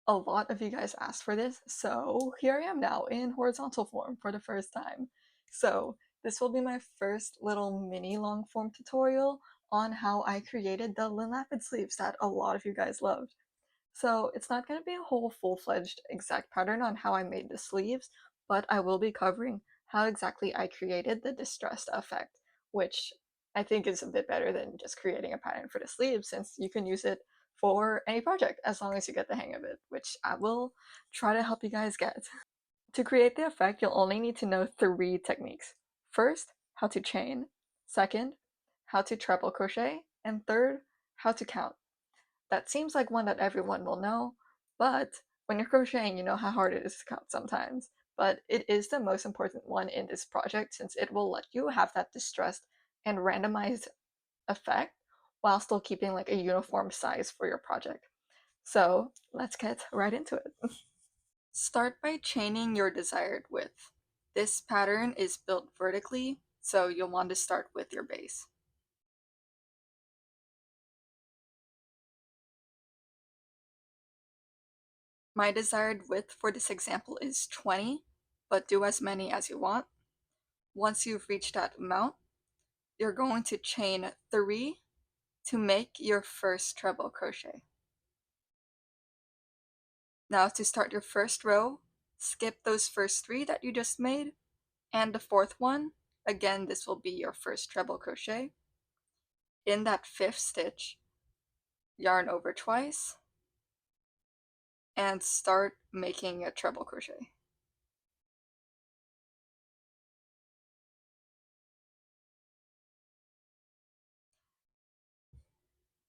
A lot of you guys asked for this, so here I am now in horizontal form for the first time. So this will be my first little mini long form tutorial on how I created the lapid sleeves that a lot of you guys loved. So it's not going to be a whole full-fledged exact pattern on how I made the sleeves, but I will be covering how exactly I created the distressed effect, which I think is a bit better than just creating a pattern for the sleeves, since you can use it for any project as long as you get the hang of it, which I will try to help you guys get. To create the effect, you'll only need to know 3 techniques. First, how to chain. Second, how to treble crochet. And third, how to count. That seems like one that everyone will know, but when you're crocheting, you know how hard it is to count sometimes. But it is the most important one in this project since it will let you have that distressed and randomized effect while still keeping like a uniform size for your project. So let's get right into it. Start by chaining your desired width. This pattern is built vertically, so you'll want to start with your base. My desired width for this example is 20, but do as many as you want. Once you've reached that amount, you're going to chain 3 to make your first treble crochet. Now to start your first row, skip those first 3 that you just made, and the 4th one. Again, this will be your first treble crochet. In that 5th stitch, yarn over twice, and start making a treble crochet.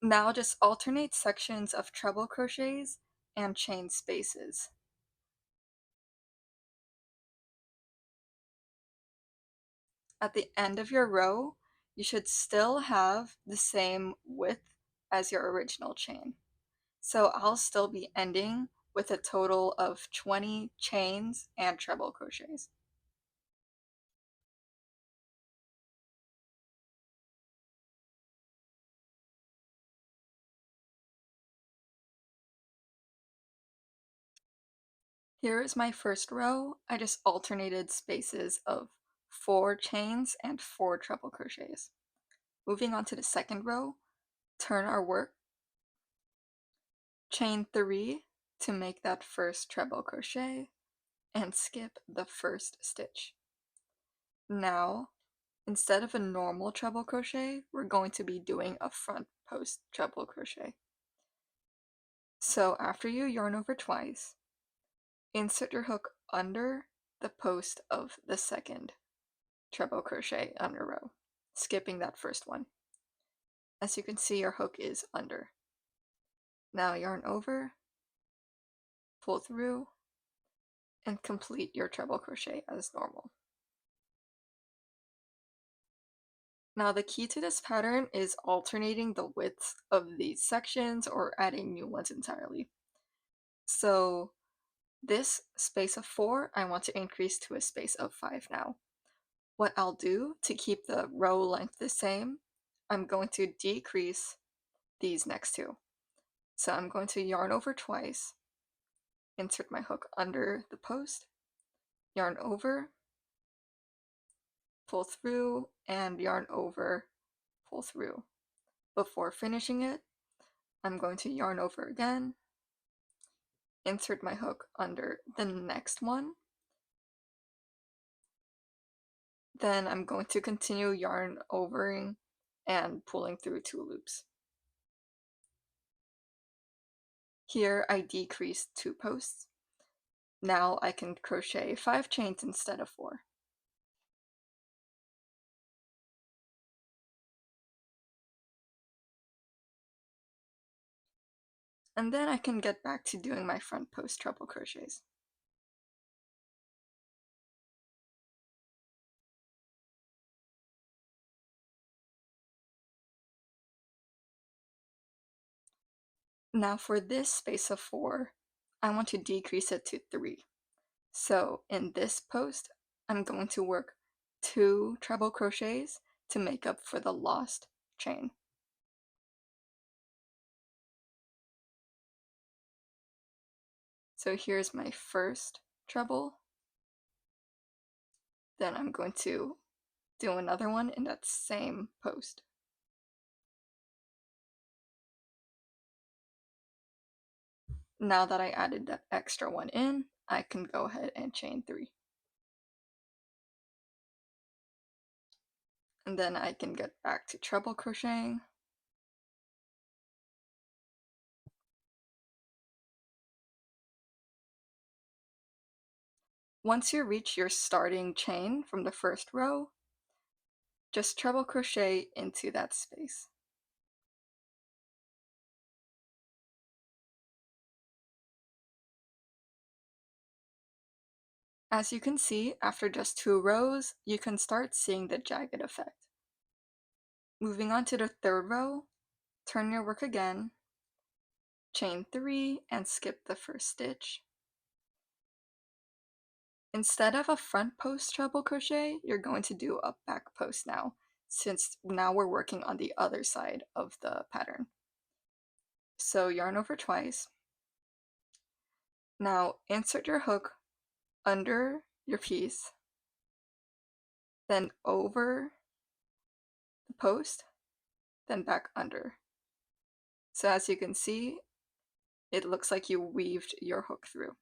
Now just alternate sections of treble crochets and chain spaces. At the end of your row, you should still have the same width as your original chain. So I'll still be ending with a total of 20 chains and treble crochets. Here is my first row. I just alternated spaces of 4 chains and 4 treble crochets. Moving on to the second row, turn our work, chain 3 to make that first treble crochet, and skip the first stitch. Now, instead of a normal treble crochet, we're going to be doing a front post treble crochet. So after you yarn over twice, insert your hook under the post of the second treble crochet on your row, skipping that first one. As you can see, your hook is under. Now yarn over, pull through, and complete your treble crochet as normal. Now the key to this pattern is alternating the widths of these sections or adding new ones entirely. So this space of 4, I want to increase to a space of 5 now. What I'll do to keep the row length the same, I'm going to decrease these next 2. So I'm going to yarn over twice, insert my hook under the post, yarn over, pull through, and yarn over, pull through. Before finishing it, I'm going to yarn over again, insert my hook under the next one, then I'm going to continue yarn overing and pulling through 2 loops. Here I decreased 2 posts. Now I can crochet 5 chains instead of 4. And then I can get back to doing my front post treble crochets. Now for this space of 4, I want to decrease it to 3. So in this post, I'm going to work 2 treble crochets to make up for the lost chain. So here's my first treble. Then I'm going to do another one in that same post. Now that I added that extra one in, I can go ahead and chain 3. And then I can get back to treble crocheting. Once you reach your starting chain from the first row, just treble crochet into that space. As you can see, after just 2 rows, you can start seeing the jagged effect. Moving on to the third row, turn your work again, chain 3 and skip the first stitch. Instead of a front post treble crochet, you're going to do a back post now, since now we're working on the other side of the pattern. So yarn over twice. Now insert your hook under your piece, then over the post, then back under. So as you can see, it looks like you weaved your hook through.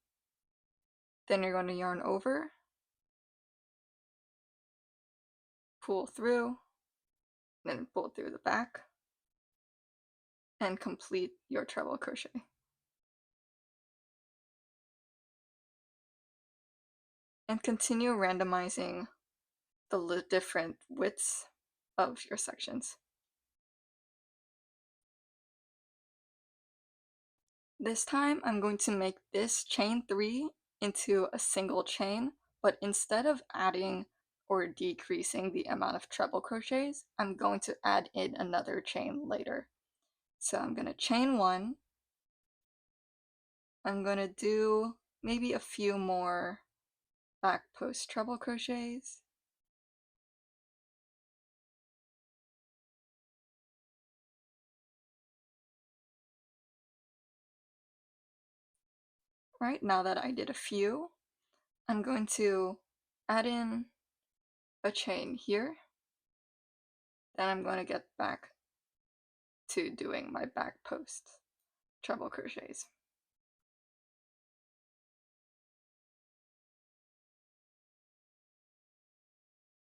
Then you're going to yarn over, pull through, then pull through the back, and complete your treble crochet. And continue randomizing the different widths of your sections. This time I'm going to make this chain 3 into a single chain, but instead of adding or decreasing the amount of treble crochets, I'm going to add in another chain later. So I'm going to chain 1. I'm going to do maybe a few more back post treble crochets. Right, now that I did a few, I'm going to add in a chain here. Then I'm going to get back to doing my back post treble crochets.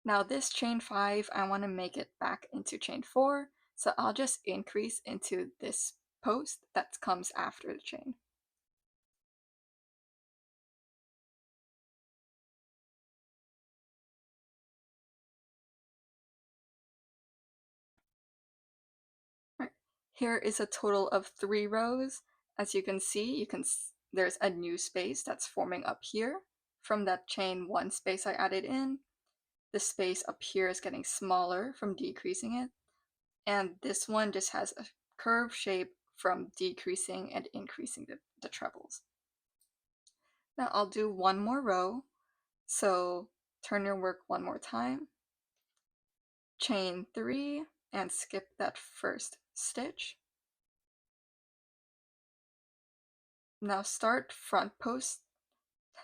Now this chain 5, I want to make it back into chain 4, so I'll just increase into this post that comes after the chain. Right. Here is a total of 3 rows. As you can see, there's a new space that's forming up here from that chain 1 space I added in. The space up here is getting smaller from decreasing it, and this one just has a curved shape from decreasing and increasing the trebles. Now I'll do one more row, so turn your work one more time, chain 3 and skip that first stitch. Now start front post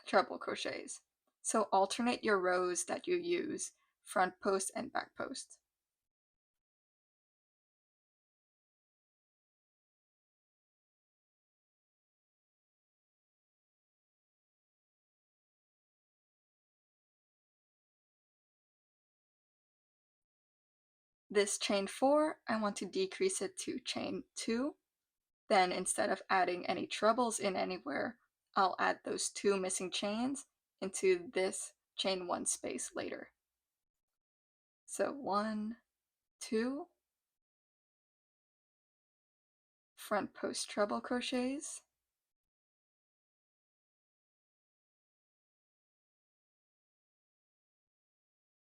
treble crochets. So alternate your rows that you use, front post and back post. This chain 4, I want to decrease it to chain 2. Then instead of adding any trebles in anywhere, I'll add those 2 missing chains into this chain 1 space later. So 1, 2, front post treble crochets,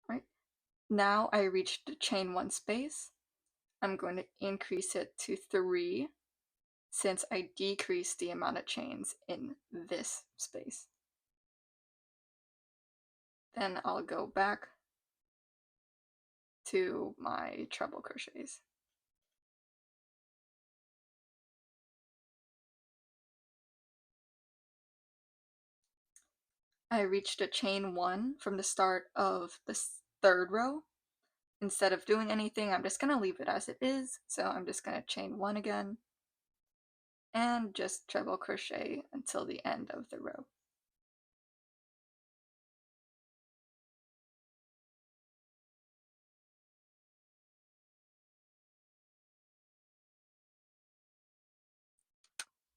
right? Now I reached the chain 1 space. I'm going to increase it to 3 since I decreased the amount of chains in this space. Then I'll go back to my treble crochets. I reached a chain 1 from the start of the third row. Instead of doing anything, I'm just going to leave it as it is. So I'm just going to chain 1 again and just treble crochet until the end of the row.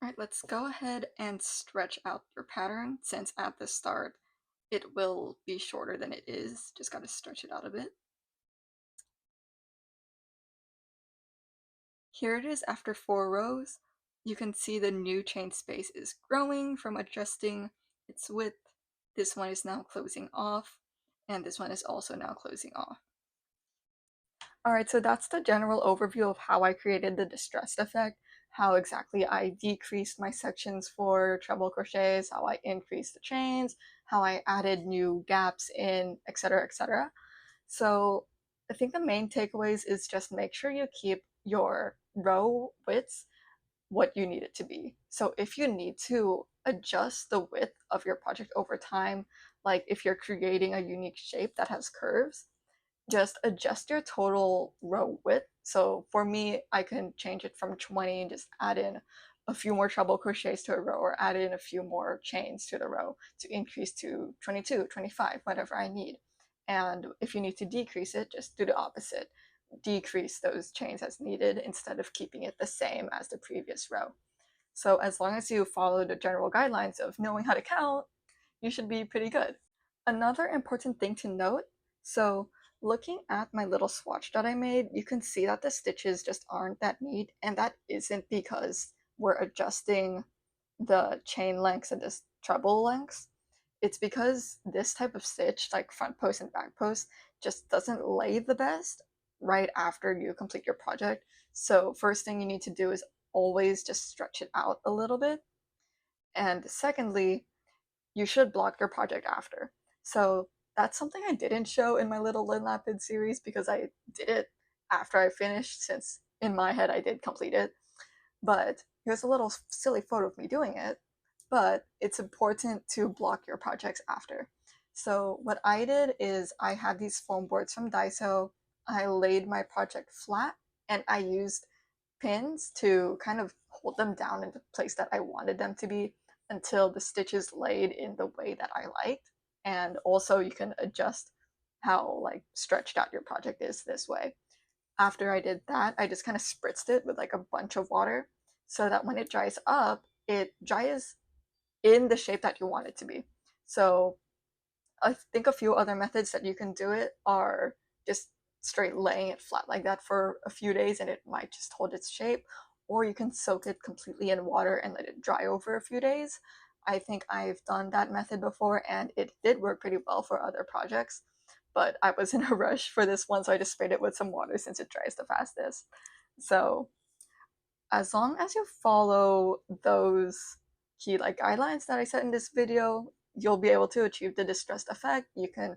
Alright, let's go ahead and stretch out your pattern, since at the start it will be shorter than it is. Just gotta stretch it out a bit. Here it is after 4 rows. You can see the new chain space is growing from adjusting its width. This one is now closing off, and this one is also now closing off. Alright, so that's the general overview of how I created the distressed effect, how exactly I decreased my sections for treble crochets, how I increased the chains, how I added new gaps in, etc., etc. So I think the main takeaways is just make sure you keep your row widths what you need it to be. So if you need to adjust the width of your project over time, like if you're creating a unique shape that has curves, just adjust your total row width. So for me, I can change it from 20 and just add in a few more treble crochets to a row, or add in a few more chains to the row to increase to 22, 25, whatever I need. And if you need to decrease it, just do the opposite. Decrease those chains as needed instead of keeping it the same as the previous row. So as long as you follow the general guidelines of knowing how to count, you should be pretty good. Another important thing to note, so looking at my little swatch that I made, you can see that the stitches just aren't that neat, and that isn't because we're adjusting the chain lengths and the treble lengths. It's because this type of stitch, like front post and back post, just doesn't lay the best right after you complete your project. So first thing you need to do is always just stretch it out a little bit. And secondly, you should block your project after. So that's something I didn't show in my little Lin Lapid series because I did it after I finished, since in my head I did complete it. But here's a little silly photo of me doing it. But it's important to block your projects after. So what I did is I had these foam boards from Daiso. I laid my project flat and I used pins to kind of hold them down in the place that I wanted them to be until the stitches laid in the way that I liked. And also you can adjust how like stretched out your project is this way. After I did that, I just kind of spritzed it with like a bunch of water so that when it dries up, it dries in the shape that you want it to be. So I think a few other methods that you can do it are just straight laying it flat like that for a few days and it might just hold its shape, or you can soak it completely in water and let it dry over a few days. I think I've done that method before and it did work pretty well for other projects, but I was in a rush for this one, so I just sprayed it with some water since it dries the fastest. So as long as you follow those key like guidelines that I set in this video, you'll be able to achieve the distressed effect. You can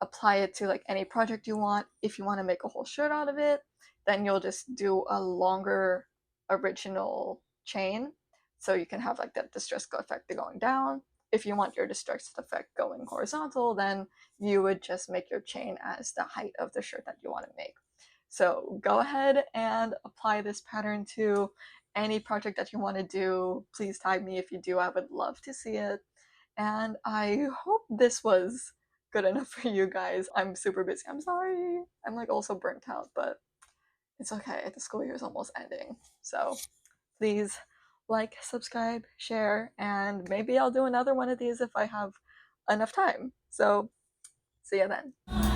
apply it to like any project you want. If you want to make a whole shirt out of it, then you'll just do a longer original chain, so you can have like that distressed effect going down. If you want your distressed effect going horizontal, then you would just make your chain as the height of the shirt that you want to make. So go ahead and apply this pattern to any project that you want to do. Please tag me if you do. I would love to see it. And I hope this was good enough for you guys. I'm super busy. I'm sorry. I'm like also burnt out, but it's okay. The school year is almost ending. So please like, subscribe, share, and maybe I'll do another one of these if I have enough time. So see you then.